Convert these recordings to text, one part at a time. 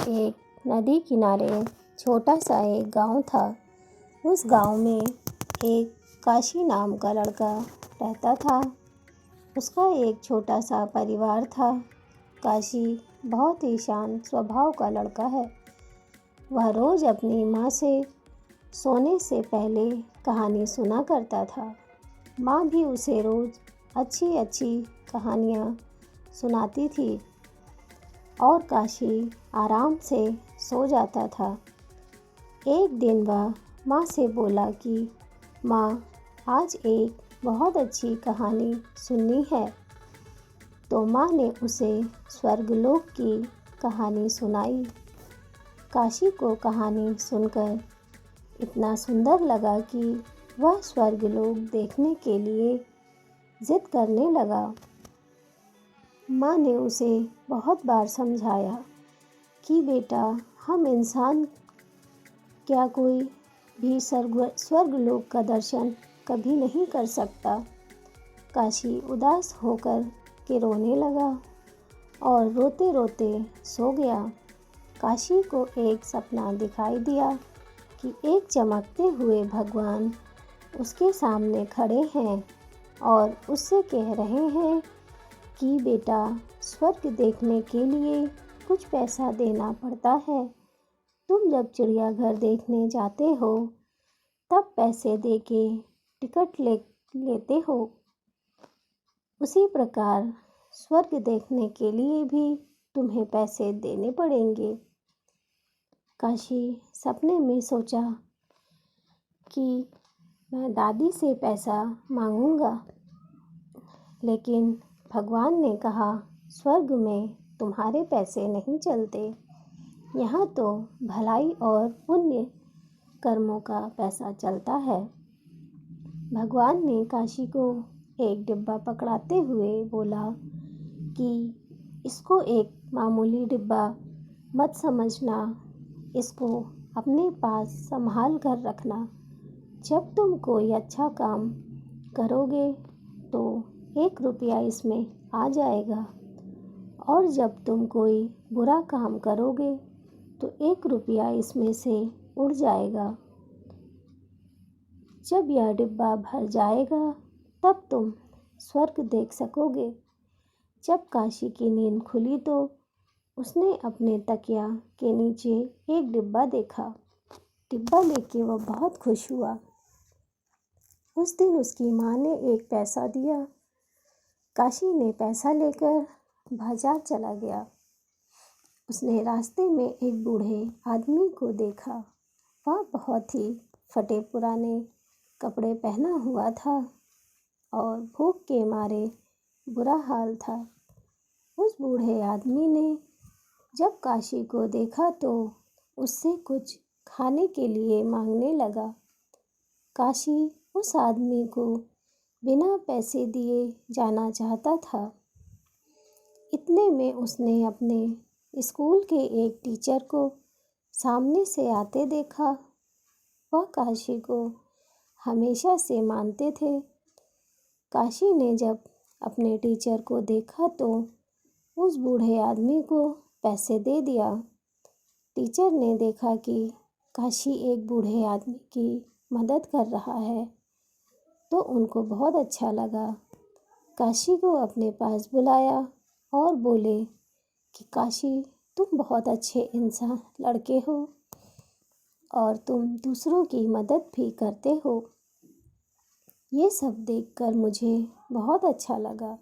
एक नदी किनारे छोटा सा एक गांव था। उस गांव में एक काशी नाम का लड़का रहता था। उसका एक छोटा सा परिवार था। काशी बहुत ही शांत स्वभाव का लड़का है। वह रोज़ अपनी माँ से सोने से पहले कहानी सुना करता था। माँ भी उसे रोज़ अच्छी अच्छी कहानियाँ सुनाती थी और काशी आराम से सो जाता था। एक दिन वह माँ से बोला कि माँ, आज एक बहुत अच्छी कहानी सुननी है। तो माँ ने उसे स्वर्गलोक की कहानी सुनाई। काशी को कहानी सुनकर इतना सुंदर लगा कि वह स्वर्गलोक देखने के लिए जिद करने लगा। माँ ने उसे बहुत बार समझाया कि बेटा, हम इंसान क्या कोई भी स्वर्गलोक का दर्शन कभी नहीं कर सकता। काशी उदास होकर के रोने लगा और रोते रोते सो गया। काशी को एक सपना दिखाई दिया कि एक चमकते हुए भगवान उसके सामने खड़े हैं और उससे कह रहे हैं कि बेटा, स्वर्ग देखने के लिए कुछ पैसा देना पड़ता है। तुम जब चिड़ियाघर देखने जाते हो तब पैसे दे के टिकट लेते हो। उसी प्रकार स्वर्ग देखने के लिए भी तुम्हें पैसे देने पड़ेंगे। काशी सपने में सोचा कि मैं दादी से पैसा मांगूंगा, लेकिन भगवान ने कहा, स्वर्ग में तुम्हारे पैसे नहीं चलते। यहाँ तो भलाई और पुण्य कर्मों का पैसा चलता है। भगवान ने काशी को एक डिब्बा पकड़ाते हुए बोला कि इसको एक मामूली डिब्बा मत समझना, इसको अपने पास संभाल कर रखना। जब तुम कोई अच्छा काम करोगे तो 1 रुपया इसमें आ जाएगा, और जब तुम कोई बुरा काम करोगे तो 1 रुपया इसमें से उड़ जाएगा। जब यह डिब्बा भर जाएगा तब तुम स्वर्ग देख सकोगे। जब काशी की नींद खुली तो उसने अपने तकिया के नीचे एक डिब्बा देखा। डिब्बा लेके वह बहुत खुश हुआ। उस दिन उसकी माँ ने एक पैसा दिया। काशी ने पैसा लेकर बाजार चला गया। उसने रास्ते में एक बूढ़े आदमी को देखा। वह बहुत ही फटे पुराने कपड़े पहना हुआ था और भूख के मारे बुरा हाल था। उस बूढ़े आदमी ने जब काशी को देखा तो उससे कुछ खाने के लिए मांगने लगा। काशी उस आदमी को बिना पैसे दिए जाना चाहता था। इतने में उसने अपने स्कूल के एक टीचर को सामने से आते देखा। वह काशी को हमेशा से मानते थे। काशी ने जब अपने टीचर को देखा तो उस बूढ़े आदमी को पैसे दे दिया। टीचर ने देखा कि काशी एक बूढ़े आदमी की मदद कर रहा है तो उनको बहुत अच्छा लगा। काशी को अपने पास बुलाया और बोले कि काशी, तुम बहुत अच्छे इंसान लड़के हो और तुम दूसरों की मदद भी करते हो। ये सब देखकर मुझे बहुत अच्छा लगा।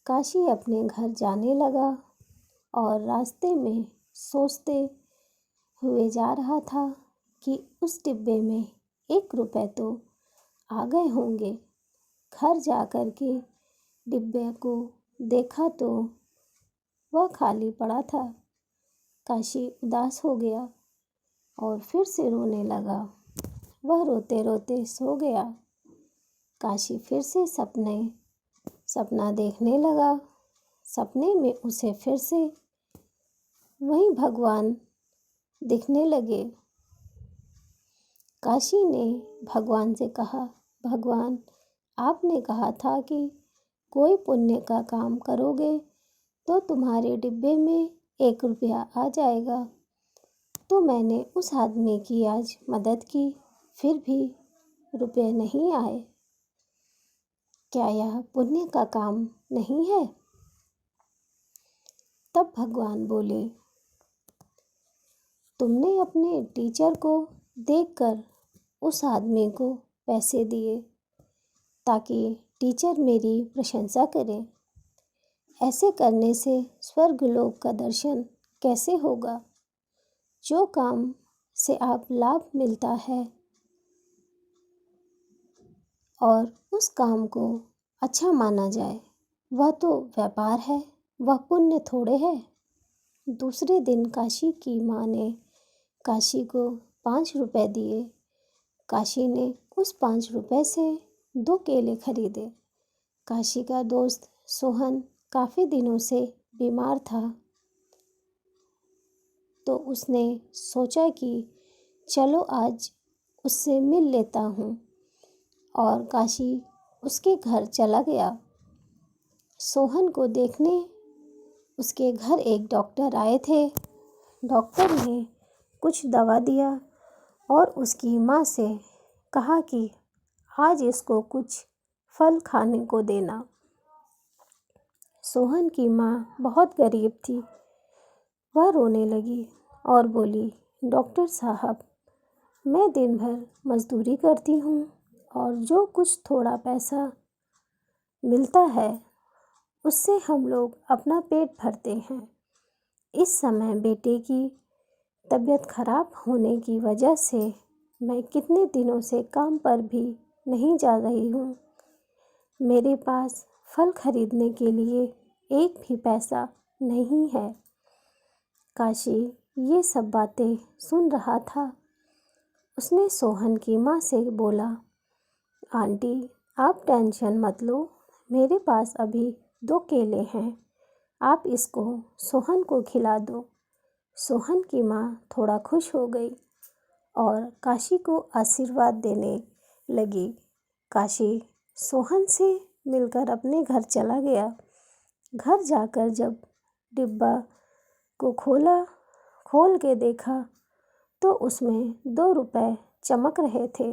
काशी अपने घर जाने लगा और रास्ते में सोचते हुए जा रहा था कि उस डिब्बे में 1 रुपए तो आ गए होंगे। घर जा कर के डिब्बे को देखा तो वह खाली पड़ा था। काशी उदास हो गया और फिर से रोने लगा। वह रोते रोते सो गया। काशी फिर से सपना देखने लगा। सपने में उसे फिर से वही भगवान दिखने लगे। काशी ने भगवान से कहा, भगवान, आपने कहा था कि कोई पुण्य का काम करोगे तो तुम्हारे डिब्बे में 1 रुपया आ जाएगा। तो मैंने उस आदमी की आज मदद की, फिर भी रुपए नहीं आए। क्या यह पुण्य का काम नहीं है? तब भगवान बोले, तुमने अपने टीचर को देखकर उस आदमी को पैसे दिए ताकि टीचर मेरी प्रशंसा करे। ऐसे करने से स्वर्गलोक का दर्शन कैसे होगा? जो काम से आप लाभ मिलता है और उस काम को अच्छा माना जाए, वह तो व्यापार है, वह पुण्य थोड़े है। दूसरे दिन काशी की माँ ने काशी को 5 रुपए दिए। काशी ने उस 5 रुपए से 2 केले खरीदे। काशी का दोस्त सोहन काफ़ी दिनों से बीमार था, तो उसने सोचा कि चलो आज उससे मिल लेता हूँ, और काशी उसके घर चला गया। सोहन को देखने उसके घर एक डॉक्टर आए थे। डॉक्टर ने कुछ दवा दिया और उसकी माँ से कहा कि आज इसको कुछ फल खाने को देना। सोहन की माँ बहुत गरीब थी। वह रोने लगी और बोली, डॉक्टर साहब, मैं दिन भर मजदूरी करती हूँ और जो कुछ थोड़ा पैसा मिलता है उससे हम लोग अपना पेट भरते हैं। इस समय बेटे की तबीयत खराब होने की वजह से मैं कितने दिनों से काम पर भी नहीं जा रही हूँ। मेरे पास फल खरीदने के लिए एक भी पैसा नहीं है। काशी ये सब बातें सुन रहा था। उसने सोहन की माँ से बोला, आंटी, आप टेंशन मत लो, मेरे पास अभी 2 केले हैं, आप इसको सोहन को खिला दो। सोहन की माँ थोड़ा खुश हो गई और काशी को आशीर्वाद देने लगी। काशी सोहन से मिलकर अपने घर चला गया। घर जाकर जब डिब्बा को खोल के देखा तो उसमें 2 रुपए चमक रहे थे।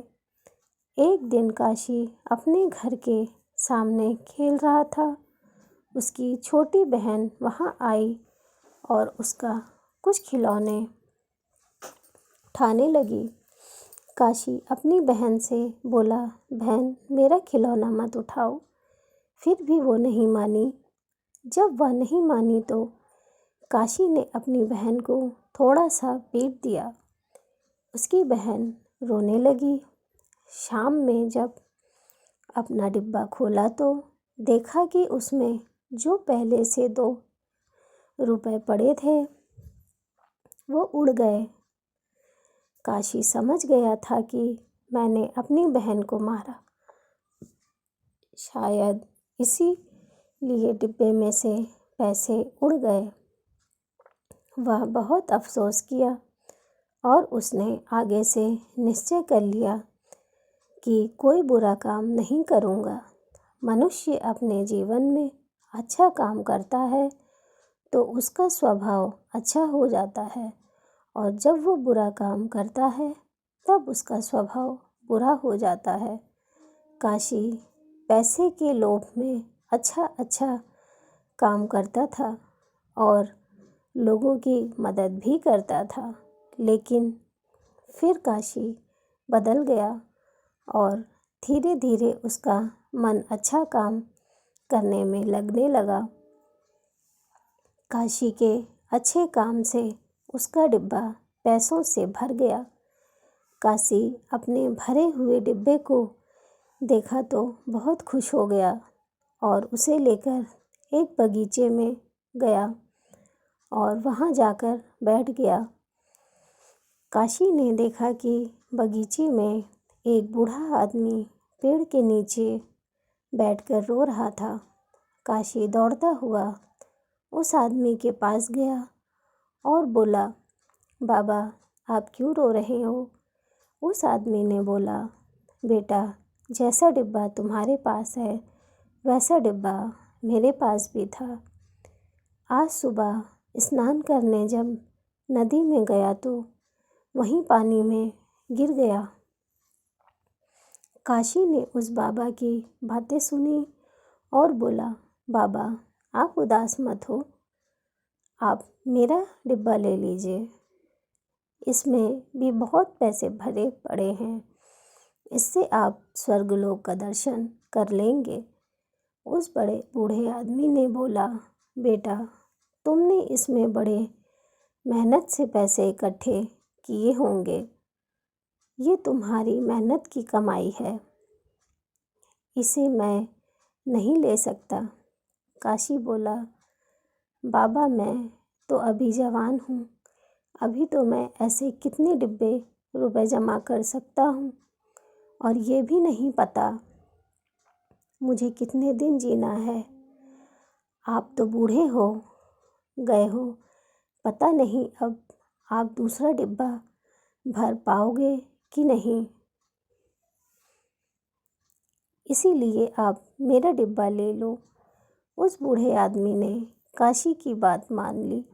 एक दिन काशी अपने घर के सामने खेल रहा था। उसकी छोटी बहन वहाँ आई और उसका कुछ खिलौने ठाने लगी। काशी अपनी बहन से बोला, बहन, मेरा खिलौना मत उठाओ। फिर भी वो नहीं मानी। जब वह नहीं मानी तो काशी ने अपनी बहन को थोड़ा सा पीट दिया। उसकी बहन रोने लगी। शाम में जब अपना डिब्बा खोला तो देखा कि उसमें जो पहले से 2 रुपए पड़े थे वो उड़ गए। काशी समझ गया था कि मैंने अपनी बहन को मारा। शायद इसीलिए डिब्बे में से पैसे उड़ गए। वह बहुत अफसोस किया और उसने आगे से निश्चय कर लिया कि कोई बुरा काम नहीं करूँगा। मनुष्य अपने जीवन में अच्छा काम करता है तो उसका स्वभाव अच्छा हो जाता है, और जब वो बुरा काम करता है तब उसका स्वभाव बुरा हो जाता है। काशी पैसे के लोभ में अच्छा काम करता था और लोगों की मदद भी करता था, लेकिन फिर काशी बदल गया और धीरे धीरे उसका मन अच्छा काम करने में लगने लगा। काशी के अच्छे काम से उसका डिब्बा पैसों से भर गया। काशी अपने भरे हुए डिब्बे को देखा तो बहुत खुश हो गया और उसे लेकर एक बगीचे में गया और वहाँ जाकर बैठ गया। काशी ने देखा कि बगीचे में एक बूढ़ा आदमी पेड़ के नीचे बैठकर रो रहा था। काशी दौड़ता हुआ उस आदमी के पास गया और बोला, बाबा, आप क्यों रो रहे हो? उस आदमी ने बोला, बेटा, जैसा डिब्बा तुम्हारे पास है वैसा डिब्बा मेरे पास भी था। आज सुबह स्नान करने जब नदी में गया तो वहीं पानी में गिर गया। काशी ने उस बाबा की बातें सुनी और बोला, बाबा आप उदास मत हो, आप मेरा डिब्बा ले लीजिए, इसमें भी बहुत पैसे भरे पड़े हैं, इससे आप स्वर्गलोक का दर्शन कर लेंगे। उस बड़े बूढ़े आदमी ने बोला, बेटा तुमने इसमें बड़े मेहनत से पैसे इकट्ठे किए होंगे, ये तुम्हारी मेहनत की कमाई है, इसे मैं नहीं ले सकता। काशी बोला, बाबा मैं तो अभी जवान हूँ, अभी तो मैं ऐसे कितने डिब्बे रुपए जमा कर सकता हूँ, और ये भी नहीं पता मुझे कितने दिन जीना है। आप तो बूढ़े हो गए हो, पता नहीं अब आप दूसरा डिब्बा भर पाओगे कि नहीं, इसीलिए आप मेरा डिब्बा ले लो। उस बूढ़े आदमी ने काशी की बात मान ली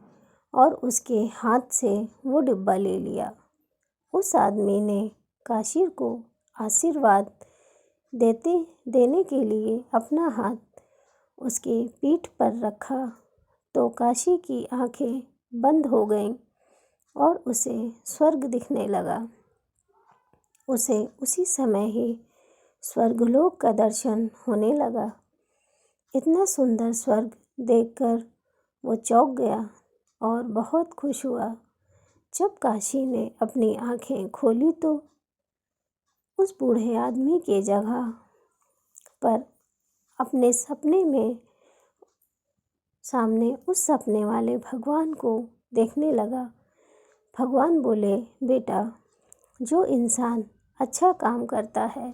और उसके हाथ से वो डिब्बा ले लिया। उस आदमी ने काशी को आशीर्वाद देने के लिए अपना हाथ उसके पीठ पर रखा तो काशी की आंखें बंद हो गईं और उसे स्वर्ग दिखने लगा। उसे उसी समय ही स्वर्गलोक का दर्शन होने लगा। इतना सुंदर स्वर्ग देखकर वो चौंक गया और बहुत खुश हुआ। जब काशी ने अपनी आंखें खोली तो उस बूढ़े आदमी के जगह पर अपने सपने में सामने उस सपने वाले भगवान को देखने लगा। भगवान बोले, बेटा जो इंसान अच्छा काम करता है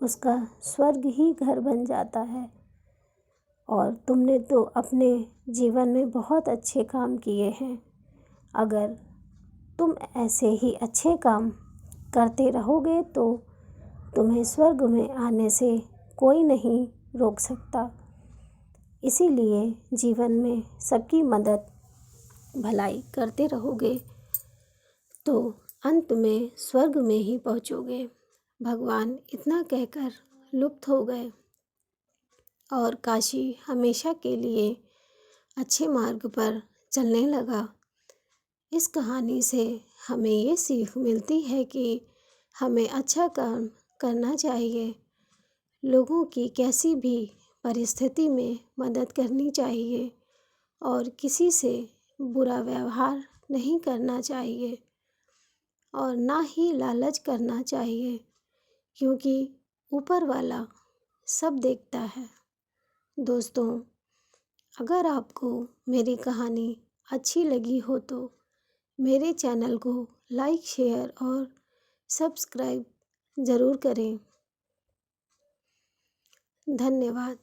उसका स्वर्ग ही घर बन जाता है, और तुमने तो अपने जीवन में बहुत अच्छे काम किए हैं। अगर तुम ऐसे ही अच्छे काम करते रहोगे तो तुम्हें स्वर्ग में आने से कोई नहीं रोक सकता। इसीलिए जीवन में सबकी मदद भलाई करते रहोगे तो अंत में स्वर्ग में ही पहुँचोगे। भगवान इतना कहकर लुप्त हो गए और काशी हमेशा के लिए अच्छे मार्ग पर चलने लगा। इस कहानी से हमें ये सीख मिलती है कि हमें अच्छा काम करना चाहिए, लोगों की कैसी भी परिस्थिति में मदद करनी चाहिए और किसी से बुरा व्यवहार नहीं करना चाहिए और ना ही लालच करना चाहिए, क्योंकि ऊपर वाला सब देखता है। दोस्तों, अगर आपको मेरी कहानी अच्छी लगी हो तो मेरे चैनल को लाइक, शेयर और सब्सक्राइब ज़रूर करें। धन्यवाद।